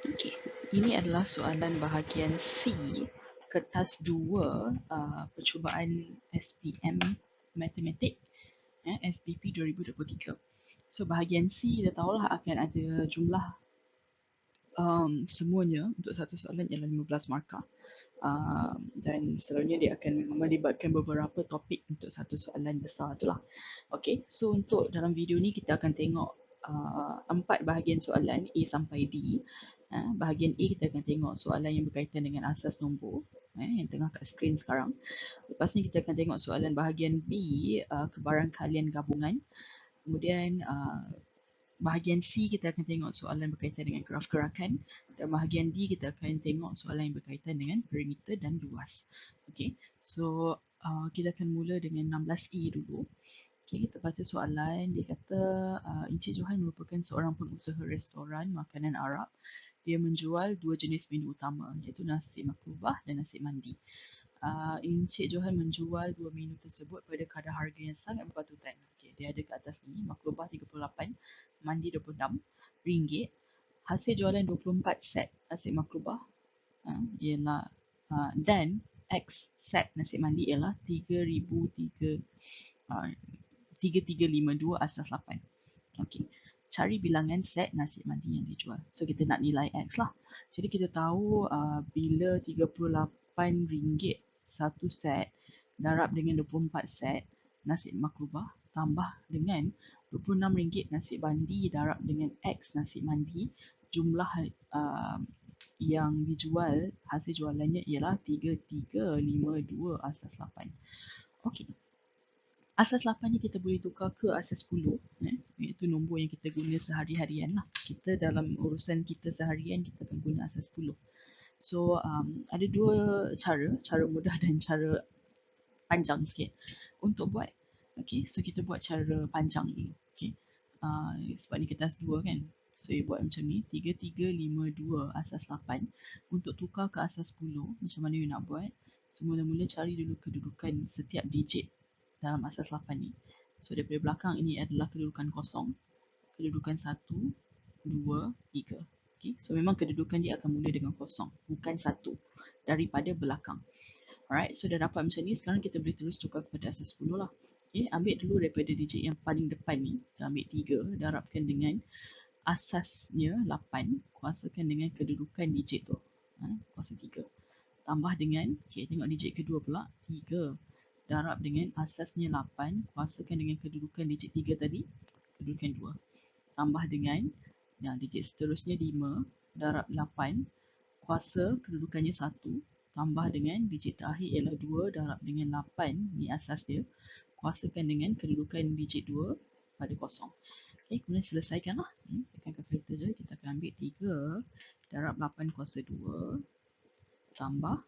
Okey, ini adalah soalan bahagian C, kertas 2, percubaan SPM Matematik, SPP 2023. So bahagian C kita tahulah akan ada jumlah semuanya untuk satu soalan ialah 15 markah. Dan selalunya dia akan melibatkan beberapa topik untuk satu soalan besar itulah. Okay, so untuk dalam video ni kita akan tengok 4 bahagian soalan A sampai D. Bahagian A kita akan tengok soalan yang berkaitan dengan asas nombor yang tengah kat skrin sekarang. Lepas ni kita akan tengok soalan bahagian B, kebarangkalian gabungan. Kemudian bahagian C kita akan tengok soalan berkaitan dengan graf gerakan, dan bahagian D kita akan tengok soalan yang berkaitan dengan perimeter dan luas. Okay, so kita akan mula dengan 16E dulu. Okay, kita baca soalan. Dia kata Encik Johan merupakan seorang pengusaha restoran makanan Arab. Dia menjual 2 jenis menu utama, iaitu nasi maklubah dan nasi mandi. Encik Johan menjual 2 menu tersebut pada kadar harga yang sangat berpatutan. Okay, dia ada kat atas ni, maklubah 38, mandi 26 ringgit. Hasil jualan 24 set nasi maklubah ialah dan X set nasi mandi ialah 3352 asas 8. Okey. Cari bilangan set nasi mandi yang dijual. So kita nak nilai X lah. Jadi kita tahu bila RM38 satu set darab dengan 24 set nasi maklubah tambah dengan RM26 nasi mandi darab dengan X nasi mandi, jumlah yang dijual, hasil jualannya ialah 3352 asas 8. Okey. Asas 8 ni kita boleh tukar ke asas 10, iaitu nombor yang kita guna sehari-harian lah. Kita dalam urusan kita seharian kita akan guna asas 10. So ada dua cara mudah dan cara panjang sikit untuk buat. Okay, so kita buat cara panjang dulu. Okay, sebab ni kertas 2 kan. So you buat macam ni, 3352 asas 8. Untuk tukar ke asas 10, macam mana you nak buat? So mula-mula cari dulu kedudukan setiap digit dalam asas 8 ni. So daripada belakang ini adalah kedudukan kosong, kedudukan 1, 2, 3. Okay, so memang kedudukan dia akan mula dengan kosong, bukan 1 daripada belakang. Alright, so dah dapat macam ni, sekarang kita boleh terus tukar kepada asas 10 lah. Okay, ambil dulu daripada digit yang paling depan ni, kita ambil 3, darabkan dengan asasnya 8, kuasakan dengan kedudukan digit tu, kuasa 3. Tambah dengan, okay, tengok digit kedua pula, 3 darab dengan asasnya 8, kuasakan dengan kedudukan digit 3 tadi, kedudukan 2. Tambah dengan digit seterusnya 5 darab 8, kuasa kedudukannya 1, tambah dengan digit terakhir ialah 2 darab dengan 8, ni asas dia, kuasakan dengan kedudukan digit 2 pada kosong. Okay, kemudian selesaikanlah. Tekan kalkulator je, kita akan ambil 3 darab 8 kuasa 2 tambah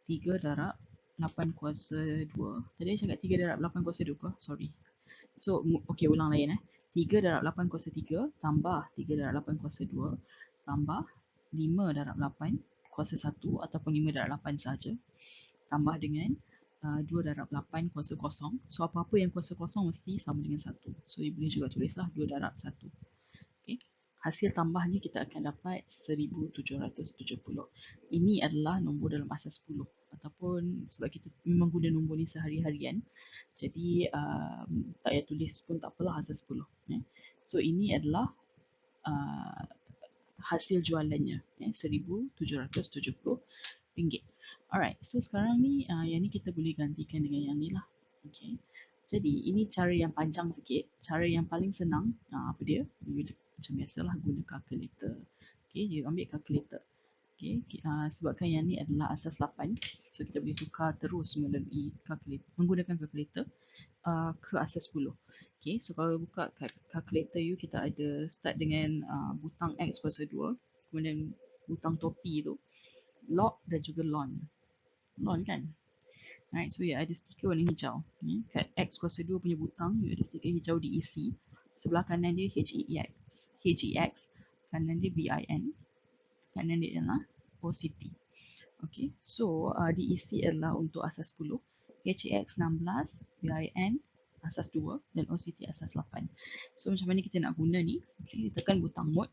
3 darab 8 kuasa 2. Tadi saya cakap 3 darab 8 kuasa 2 ke? Sorry. So, okay, ulang lain 3 darab 8 kuasa 3 tambah 3 darab 8 kuasa 2 tambah 5 darab 8 kuasa 1 ataupun 5 darab 8 saja. Tambah dengan 2 darab 8 kuasa kosong. So, apa-apa yang kuasa kosong mesti sama dengan 1. So, you boleh juga tulislah 2 darab 1. Okay. Hasil tambahnya kita akan dapat 1770. Ini adalah nombor dalam asas 10. Ataupun sebab kita memang guna nombor ni sehari-harian, jadi tak payah tulis pun tak apalah asas 10. So ini adalah hasil jualannya, RM1,770. Alright, so sekarang ni yang ni kita boleh gantikan dengan yang ni lah. Okay. Jadi ini cara yang panjang sikit. Cara yang paling senang apa dia? Macam biasalah guna kalkulator. Okay, you ambil kalkulator. Okay, sebabkan yang ni adalah asas 8, so kita boleh tukar terus melalui kalkulator, menggunakan kalkulator ke asas 10. Okay, so kalau buka kalkulator you, kita ada start dengan butang X kuasa 2, kemudian butang topi tu, log dan juga lon. Lon kan? Alright, so you ada stiker warna hijau. Kat X kuasa 2 punya butang, you ada stiker hijau diisi. Sebelah kanan dia HEX, kanan dia BIN, kanan dia adalah OCT. Okay, so diisi adalah untuk asas 10, HEX 16, BIN asas 2 dan OCT asas 8. So macam mana kita nak guna ni? Okay, tekan butang mode.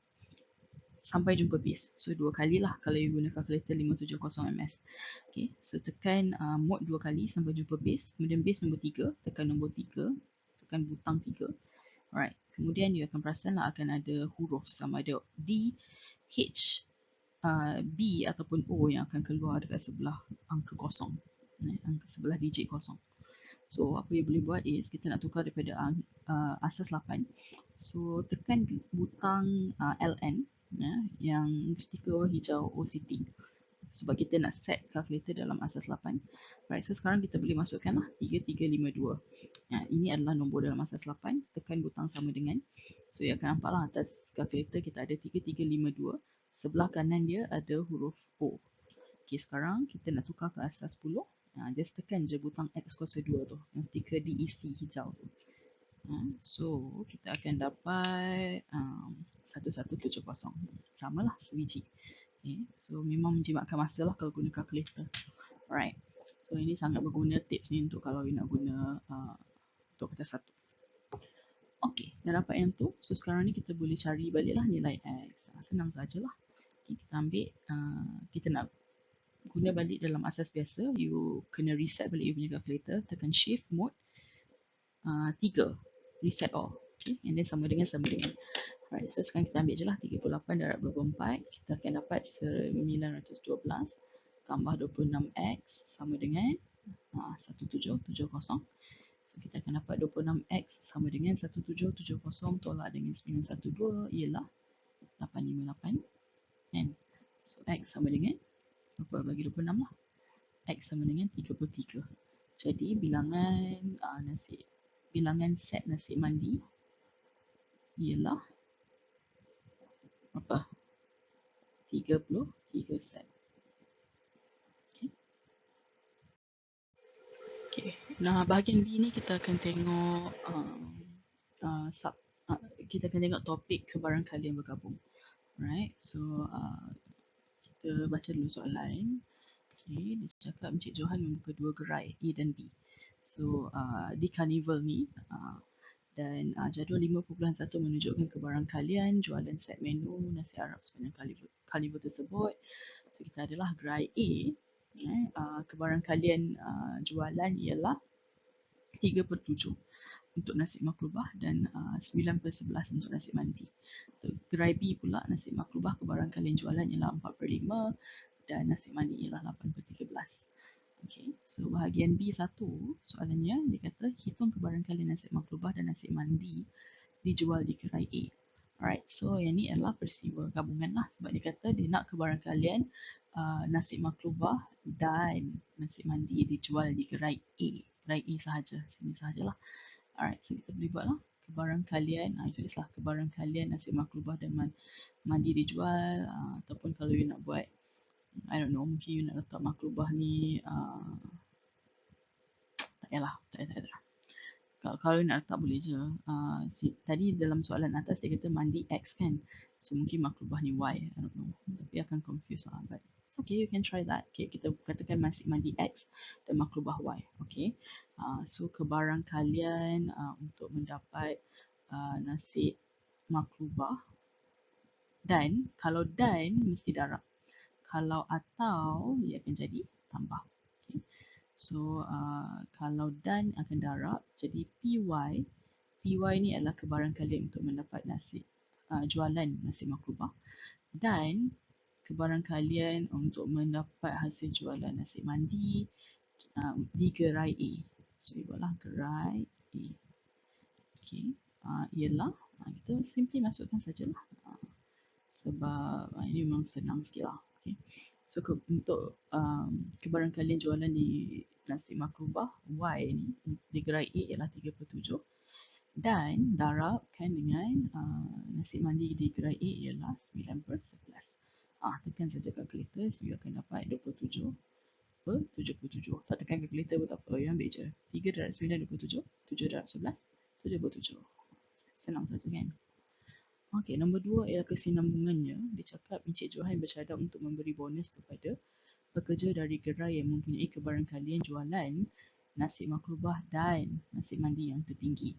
sampai jumpa base. So 2 kali lah kalau you guna calculator 570 ms. Okay, so tekan mode 2 kali sampai jumpa base. Kemudian base nombor 3, tekan nombor 3, tekan butang 3. Alright, kemudian you akan perasan lah akan ada huruf sama ada D, H, B ataupun O yang akan keluar dekat sebelah angka kosong, angka sebelah digit kosong. So apa yang boleh buat is kita nak tukar daripada asas 8. So tekan butang LN yang stiker hijau OCT sebab kita nak set calculator dalam asas 8. Right, so sekarang kita boleh masukkan lah 3352. Ini adalah nombor dalam asas 8. Tekan butang sama dengan. So you akan nampak lah atas calculator kita ada 3352. Sebelah kanan dia ada huruf O. Okay, sekarang kita nak tukar ke asas 10. Just tekan je butang X kuasa 2 tu, yang stiker DEC hijau tu. So kita akan dapat 1170. Samalah sebiji. Okay, so memang menjimatkan masa lah kalau guna calculator. Alright, so ini sangat berguna tips ni untuk kalau you nak guna untuk kertas satu. Okay, dah dapat yang tu. So sekarang ni kita boleh cari balik lah nilai X. Senang sajalah. Okay, kita ambil, kita nak guna balik dalam asas biasa, you kena reset balik you punya calculator, tekan shift mode 3, reset all. Okay, and then sama dengan. Alright, so sekarang kita ambil je lah 38 darab 24, kita akan dapat 912 tambah 26x sama dengan 1770. So kita akan dapat 26x sama dengan 1770 tolak dengan 912 ialah 858. And so x sama dengan berapa bagi 26 lah. X sama dengan 33. Jadi bilangan set nasi mandi ialah berapa? 33 set. Okay. Nah, bahagian B ni kita akan tengok kita akan tengok topik kebarangkalian bergabung. Alright, so kita baca dulu soalan. Okay, dia cakap Encik Johan membuka 2 gerai A dan B. So di carnival ni dan jadual 5.1 menunjukkan kebarangkalian jualan set menu nasi Arab sepanjang carnival tersebut. So kita adalah gerai A. Kebarangkalian jualan ialah 3/7 untuk nasi maklubah dan 9/11 untuk nasi mandi. Untuk gerai B pula nasi maklubah kebarangkalian jualan ialah 4/5 dan nasi mandi ialah 8/13. Okay, so bahagian B1 soalannya dia kata hitung kebarangkalian nasi maklubah dan nasi mandi dijual di gerai A. Alright, so yang ni adalah peristiwa gabungan lah sebab dia kata dia nak kebarangkalian nasi maklubah dan nasi mandi dijual di gerai A. Gerai A sahaja, sini sahajalah. Alright, so kita boleh buat lah kebarangkalian, tulislah kebarangkalian nasi maklubah dan mandi dijual, ataupun kalau you nak buat I don't know, mungkin you nak letak maklubah ni tak payahlah, tak payah. Kalau you nak letak boleh je. Tadi dalam soalan atas dia kata mandi X kan, so mungkin maklubah ni Y, I don't know, tapi akan confuse lah, but okay, you can try that. Okay, kita katakan mandi X dan maklubah Y. Okay, so kebarangkalian untuk mendapat nasi maklubah dan kalau dan mesti darab. Kalau atau ia akan jadi tambah. Okay. So kalau dan akan darab jadi PY. PY ni adalah kebarangkalian untuk mendapat nasi jualan nasi maklubah dan kebarangkalian untuk mendapat hasil jualan nasi mandi di gerai A. So ibaratlah gerai A. Okay. Ialah kita simply masukkan sajalah. Sebab ini memang senang sikit lah. Okay. So untuk kebarangkalian jualan di nasi maklubah Y ni di gerai A ialah 3/7 dan darabkan dengan nasi mandi di gerai A ialah 9/11. Tekan saja kalkulator, so you akan dapat 27/77. Tak tekan kalkulator pun tak apa, you ambil je 3 darab 9 27, 7 darab 11 77. Senang saja kan. Okey, nombor 2 ialah kesinambungannya. Dia cakap Encik Johan bercadang untuk memberi bonus kepada pekerja dari gerai yang mempunyai kebarangkalian jualan nasi maklubah dan nasi mandi yang tertinggi.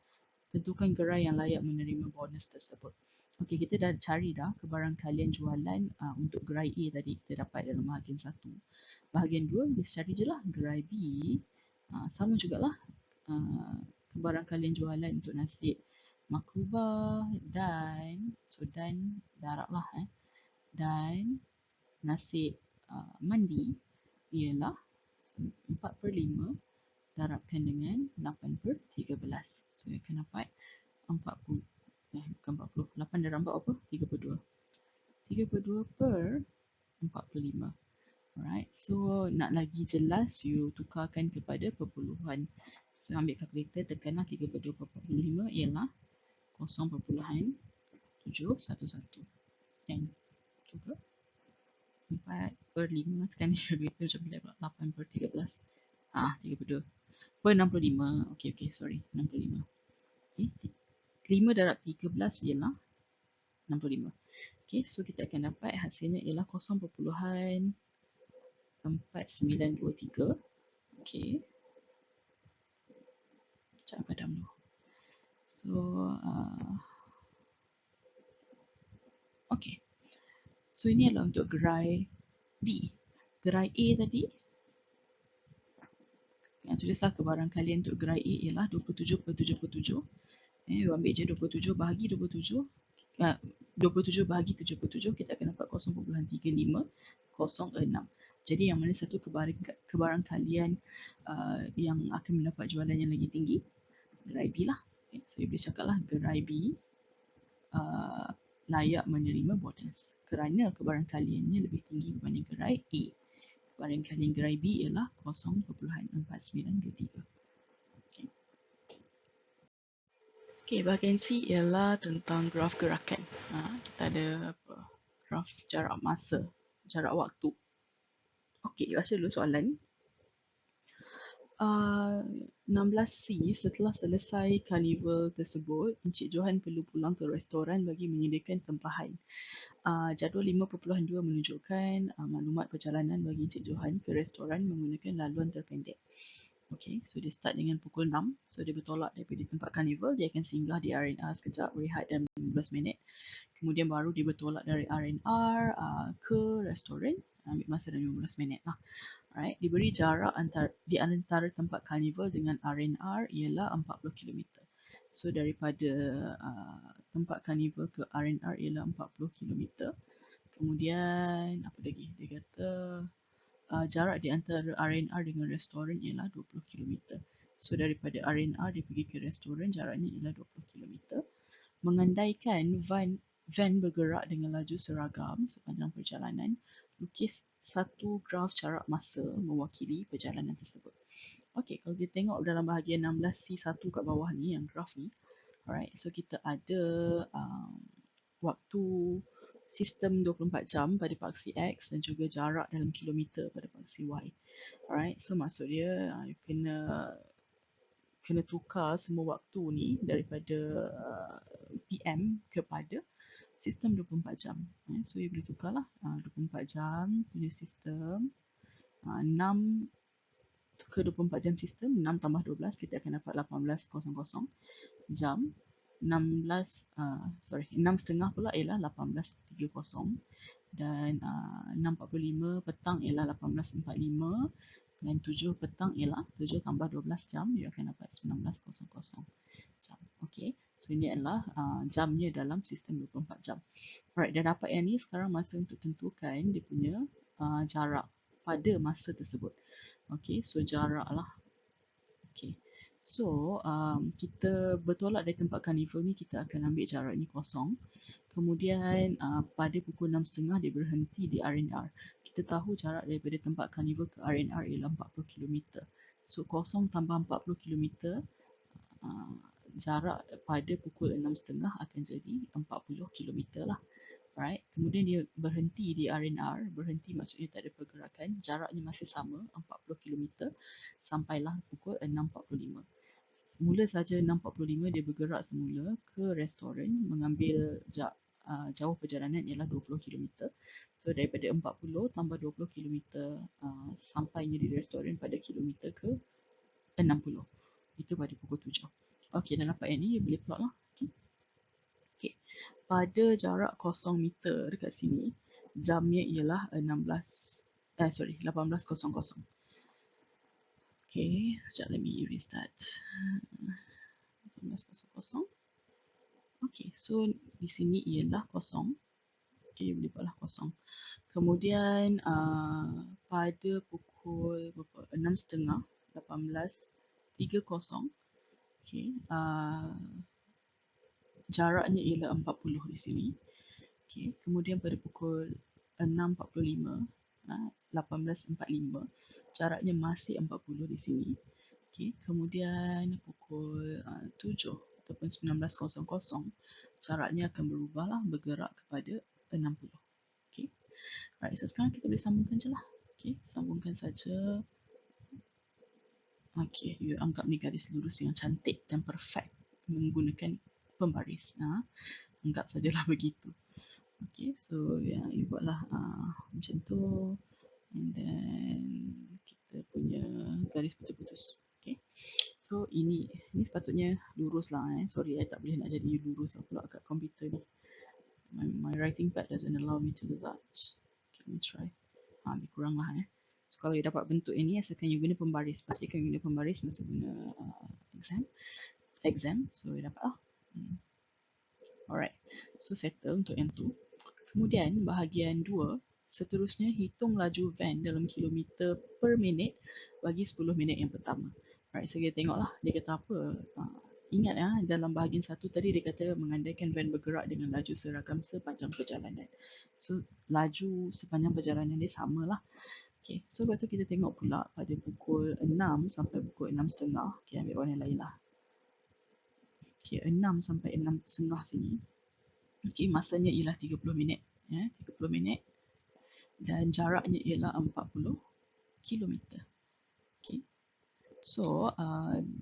Tentukan gerai yang layak menerima bonus tersebut. Okey, kita dah cari dah kebarangkalian jualan untuk gerai A tadi kita dapat dalam bahagian 1. Bahagian 2 kita cari je lah gerai B. Sama jugalah kebarangkalian jualan untuk nasi makrubah dan darab lah dan nasi mandi ialah 4/5 darabkan dengan 8/13. So kita akan dapat 40 bukan 40, 8 darab 4 apa? 32. 32/45. Alright, so nak lagi jelas you tukarkan kepada perpuluhan. So ambil kalkulator, tekanlah 32/45 ialah 0.711 dan cuba 4/5 tekan kalkulator macam 8/13. 32/65. Okey, sorry, 65. Okay, 5 darab 13 ialah 65. Okay, so kita akan dapat hasilnya ialah 0.4923. Okay, sekejap padam dulu. So, okay. So, ini adalah untuk gerai B. Gerai A tadi, yang tulislah kebarangkalian untuk gerai A ialah 27/77. Ambil je 27 bahagi 27. 27 bahagi 77, kita akan dapat 0.3506. Jadi yang mana satu kebarangkalian yang akan mendapat jualan yang lagi tinggi? Gerai B lah. So, boleh cakap lah gerai B layak menerima bonus kerana kebarangkaliannya lebih tinggi berbanding gerai A. Kebarangkalian gerai B ialah 0.4923. Okay, bahagian C ialah tentang graf gerakan. Kita ada graf jarak masa, jarak waktu. Okey, baca dulu soalan. 16C, setelah selesai karnival tersebut, Encik Johan perlu pulang ke restoran bagi menyediakan tempahan. Jadual 5.2 menunjukkan maklumat perjalanan bagi Encik Johan ke restoran menggunakan laluan terpendek. Okay, so dia start dengan pukul 6. So dia bertolak daripada tempat karnival, dia akan singgah di R&R sekejap, rehat dalam 15 minit. Kemudian baru dia bertolak dari R&R ke restoran, ambil masa dalam 15 minit lah. Alright, diberi jarak di antara tempat karnival dengan R&R ialah 40 km. So daripada tempat karnival ke R&R ialah 40 km. Kemudian apa lagi? Dia kata jarak di antara R&R dengan restoran ialah 20 km. So daripada R&R dia pergi ke restoran, jaraknya ialah 20 km. Mengandaikan van bergerak dengan laju seragam sepanjang perjalanan, lukis satu graf jarak masa mewakili perjalanan tersebut. Okey, kalau kita tengok dalam bahagian 16C1 kat bawah ni, yang graf ni, alright, so kita ada waktu sistem 24 jam pada paksi X dan juga jarak dalam kilometer pada paksi Y. Alright, so maksud dia kena tukar semua waktu ni daripada PM kepada sistem 24 jam. So, you boleh tukar lah 24 jam punya sistem, 6 ke 24 jam sistem, 6 tambah 12, kita akan dapat 18.00 jam. 6 setengah pula ialah 18.30 dan 6.45 petang ialah 18.45 dan 7 petang ialah 7 tambah 12 jam, you akan dapat 19.00 jam. Okay, so ini adalah jamnya dalam sistem 24 jam. Alright, dah dapat yang ni, sekarang masa untuk tentukan dia punya jarak pada masa tersebut. Okay, so jarak lah. Okay, so kita bertolak dari tempat karnival ni, kita akan ambil jarak ni kosong. Kemudian pada pukul 6.30 dia berhenti di R&R. Kita tahu jarak daripada tempat karnival ke R&R ialah 40 km. So kosong tambah 40 km, jarak pada pukul 6.30 akan jadi 40 km lah. Right. Kemudian dia berhenti di R&R. Berhenti maksudnya tak ada pergerakan. Jaraknya masih sama, 40 km. Sampailah pukul 6.45. Mula saja 6.45 dia bergerak semula ke restoran mengambil jauh perjalanan ialah 20 km. So daripada 40 tambah 20 km sampainya di restoran pada kilometer ke 60. Itu pada pukul 7. Okey, dah dapat yang ni, boleh plot lah. Okay. pada jarak 0 meter dekat sini, jamnya ialah 18:00. Okay, sekejap, let me erase that. 18:00. Okay, so di sini ialah kosong. Okay, boleh buatlah kosong. Kemudian pada pukul 6:30, 18:30, okay, jaraknya ialah 40 di sini. Okay, kemudian pada pukul 6:45, 18:45, jaraknya masih 40 di sini. Okay, kemudian pukul 7 ataupun 19:00, jaraknya akan berubahlah, bergerak kepada 60. Okay. Alright, so sekarang kita boleh sambungkan je lah. Okay, sambungkan saja. Okay, you anggap ni garis lurus yang cantik dan perfect menggunakan pembaris. Anggap sajalah begitu. Okay, so you buatlah macam tu. And then kita punya garis putus-putus. Okay. So ini sepatutnya lurus lah. Sorry, I tak boleh nak jadi lurus lah pula kat komputer ni. My writing pad doesn't allow me to do that. Okay, let me try. Lebih kurang lah. So kalau you dapat bentuk ini, asalkan you guna pembaris. Pastikan you guna pembaris masa guna exam. So you dapat lah. Alright. So settle untuk yang tu. Kemudian bahagian 2, seterusnya hitung laju van dalam kilometer per minit bagi 10 minit yang pertama. Alright, so kita tengoklah dia kata apa. Ingat dalam bahagian 1 tadi dia kata mengandaikan van bergerak dengan laju seragam sepanjang perjalanan. So laju sepanjang perjalanan dia samalah. Okay, so lepas tu kita tengok pula pada pukul 6 sampai pukul 6:30. Okay, ambil warna lain lah. Okay, 6 sampai 6:30 sini. Okay, masanya ialah 30 minit. 30 minit. Dan jaraknya ialah 40 kilometer. Okay. So,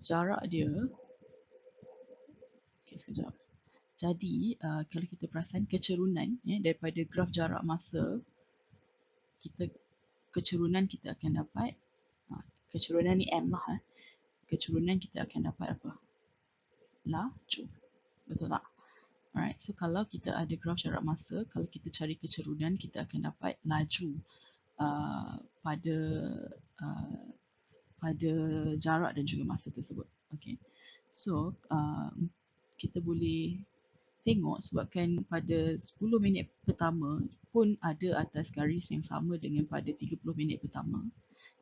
jarak dia, okay, sekejap. Jadi, kalau kita perasan kecerunan daripada graf jarak masa, kecerunan kita akan dapat, kecerunan ni M lah. Kecerunan kita akan dapat apa? Laju. Betul tak? Alright, so kalau kita ada graf jarak masa, kalau kita cari kecerunan, kita akan dapat laju pada jarak dan juga masa tersebut. Okay. So, kita boleh tengok sebabkan pada 10 minit pertama pun ada atas garis yang sama dengan pada 30 minit pertama.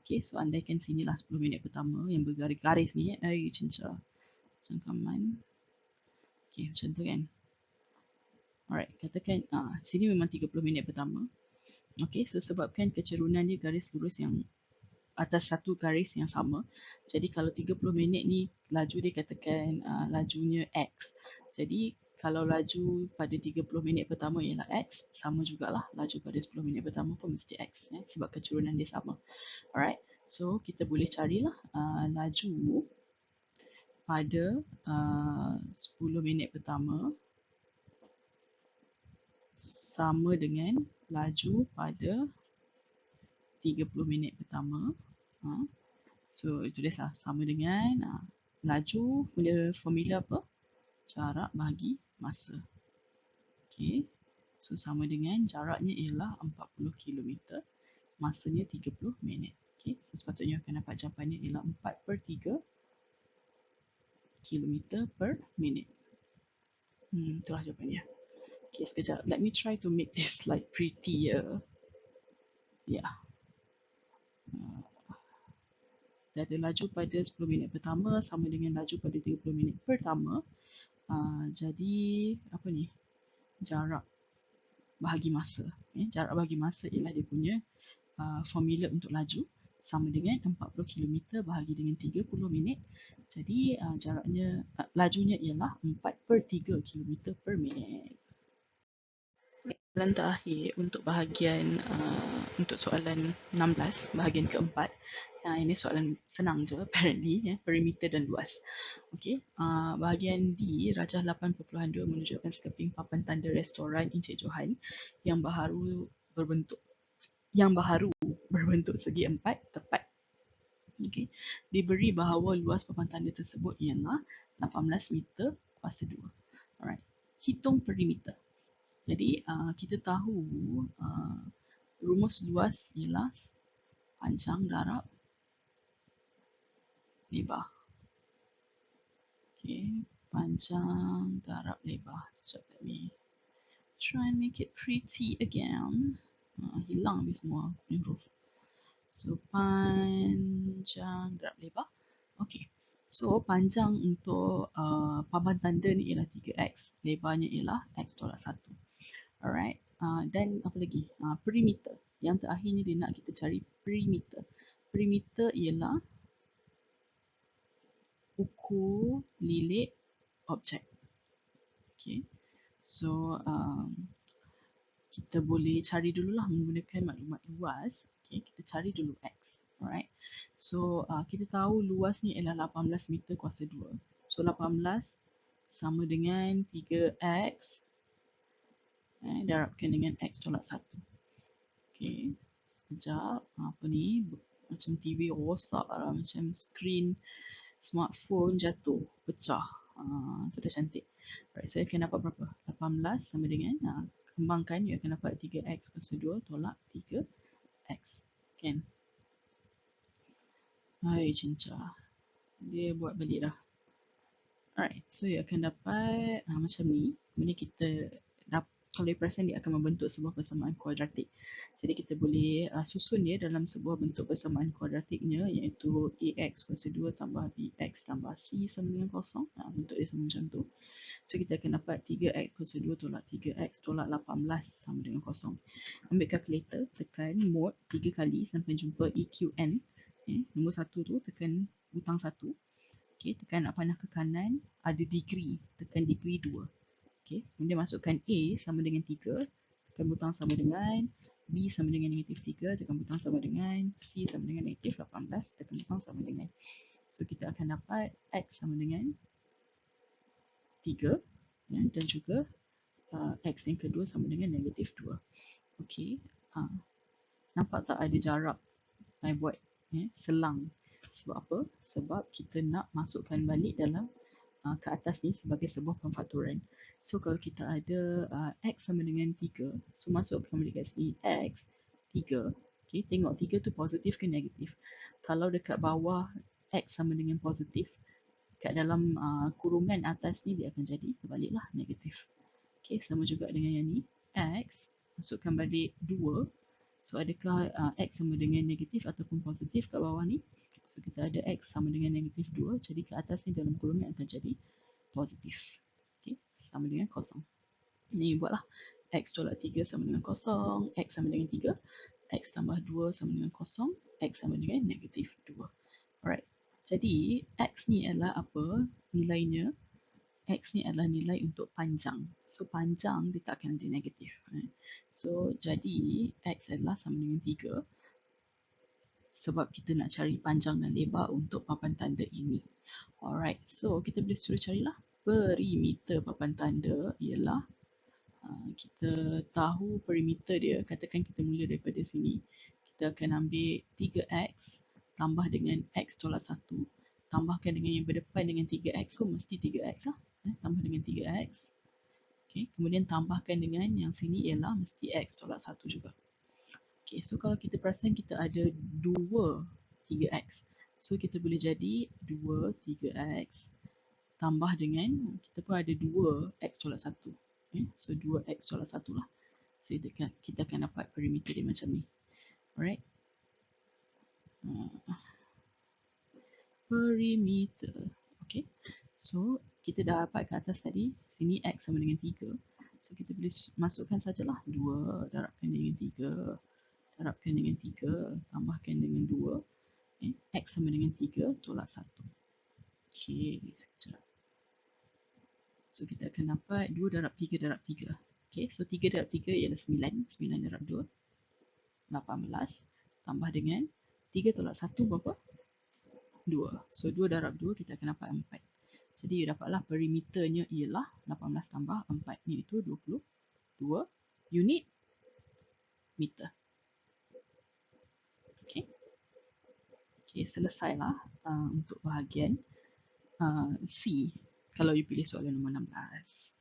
Okay, so andaikan sinilah 10 minit pertama yang bergaris-garis ni, cangkaman. Okay, macam tu kan. Alright, katakan sini memang 30 minit pertama. Okay, so sebabkan kecerunan dia garis lurus yang atas satu garis yang sama. Jadi kalau 30 minit ni laju dia katakan lajunya X. Jadi kalau laju pada 30 minit pertama ialah X, sama jugalah laju pada 10 minit pertama pun mesti X. Sebab kecerunan dia sama. Alright, so kita boleh carilah laju pada 10 minit pertama sama dengan laju pada 30 minit pertama. So itu dia sama dengan laju punya formula apa? Jarak bahagi masa. Okay. So sama dengan jaraknya ialah 40 km, masanya 30 minit. Okay. So sepatutnya akan dapat jawapannya ialah 4/3 km per minit. Itulah jawapannya. Okay, sekejap. Let me try to make this like prettier. Yeah. Dia ada laju pada 10 minit pertama sama dengan laju pada 30 minit pertama. Jadi apa ni? Jarak bahagi masa. Jarak bahagi masa ialah dia punya formula untuk laju sama dengan 40 km bahagi dengan 30 minit. Jadi jaraknya lajunya ialah 4/3 km per minit. Soalan terakhir untuk bahagian untuk soalan 16, bahagian keempat. Ini soalan senang je apparently, perimeter dan luas. Okey, bahagian D, rajah 8.2 menunjukkan sekeping papan tanda restoran Encik Johan yang baharu berbentuk segi empat tepat. Okey, diberi bahawa luas papan tanda tersebut ialah 18 meter kuasa 2. Alright, hitung perimeter. Jadi kita tahu rumus luas ialah panjang darab lebar. Okay, panjang darab lebar. Sekejap, let me try and make it pretty again. Hilang habis semua huruf. So panjang darab lebar. Okay. So panjang untuk papan tanda ni ialah 3x. Lebarnya ialah x tolak 1. Alright. Dan apa lagi? Perimeter. Yang terakhirnya dia nak kita cari perimeter. Perimeter ialah ukur lilit objek. Okay. So kita boleh cari dululah menggunakan maklumat luas. Okay. Kita cari dulu x. Alright. So kita tahu luas ni ialah 18 meter kuasa 2. So 18 sama dengan 3x darabkan dengan x tolak 1. Okay. Sekejap. Apa ni? Macam TV rosak lah. Macam screen smartphone jatuh. Pecah. Itu dah cantik. Alright. So, you akan dapat berapa? 18 sama dengan kembangkan. You akan dapat 3x kuasa 2 tolak 3x. Kan? Hai cincah. Dia buat balik dah. Alright. So, you akan dapat macam ni. Kemudian kita kalau you perasan dia akan membentuk sebuah persamaan kuadratik. Jadi kita boleh susun dia dalam sebuah bentuk persamaan kuadratiknya iaitu ax kuasa 2 tambah bx tambah c sama dengan 0. Bentuk dia sama macam tu. So kita akan dapat 3x kuasa 2 tolak 3x tolak 18 sama dengan 0. Ambil kalkulator, tekan mod 3 kali sampai jumpa EQN. Nombor 1 tu tekan butang 1. Okay, tekan nak panah ke kanan, ada degree, tekan degree 2. Okay. Kemudian masukkan A sama dengan 3, tekan butang sama dengan, B sama dengan negatif 3, tekan butang sama dengan, C sama dengan negatif 18, tekan butang sama dengan. So kita akan dapat X sama dengan 3 ya, dan juga X yang kedua sama dengan negatif 2. Okay. Nampak tak ada jarak saya buat selang. Sebab apa? Sebab kita nak masukkan balik dalam ke atas ni sebagai sebuah pemfaktoran. So kalau kita ada x sama dengan 3, so masukkan balik kat sini x 3. Okay, tengok 3 tu positif ke negatif. Kalau dekat bawah x sama dengan positif, kat dalam kurungan atas ni dia akan jadi terbaliklah negatif. Okay, sama juga dengan yang ni. X, masukkan balik 2. So adakah x sama dengan negatif ataupun positif kat bawah ni? So kita ada x sama dengan negatif 2, jadi ke atas ni dalam kurungan akan jadi positif. Okay, sama dengan 0. Ni buatlah. X tolak 3 sama dengan 0, x sama dengan 3, x tambah 2 sama dengan 0, x sama dengan negatif 2. Alright, jadi x ni adalah apa nilainya? X ni adalah nilai untuk panjang. So panjang dia tak akan ada negatif. So jadi x adalah sama dengan 3. Sebab kita nak cari panjang dan lebar untuk papan tanda ini. Alright, so kita boleh suruh carilah perimeter papan tanda ialah kita tahu perimeter dia, katakan kita mula daripada sini. Kita akan ambil 3x tambah dengan x tolak 1, tambahkan dengan yang berdepan dengan 3x pun mesti 3x lah. Tambah dengan 3x. Okay, kemudian tambahkan dengan yang sini ialah mesti x tolak 1 juga. Okay, so kalau kita perasan kita ada 2 3x. So kita boleh jadi 2 3x tambah dengan, kita pun ada 2x tolak 1. Okay, so 2x tolak 1 lah. So kita akan dapat perimeter dia macam ni. Alright. Perimeter. Okay. So kita dah dapat ke atas tadi. Sini x sama dengan 3. So kita boleh masukkan sajalah 2 darabkan dengan 3. Darabkan dengan 3, tambahkan dengan 2. X sama dengan 3, tolak 1. Okay, sekejap. So kita akan dapat 2 darab 3 darab 3. Okay, so 3 darab 3 ialah 9. 9 darab 2, 18. Tambah dengan 3 tolak 1 berapa? 2. So 2 darab 2 kita akan dapat 4. Jadi dapatlah perimeternya ialah 18 tambah 4, iaitu 22 unit meter. Okay, selesailah untuk bahagian C kalau you pilih soalan nombor 16.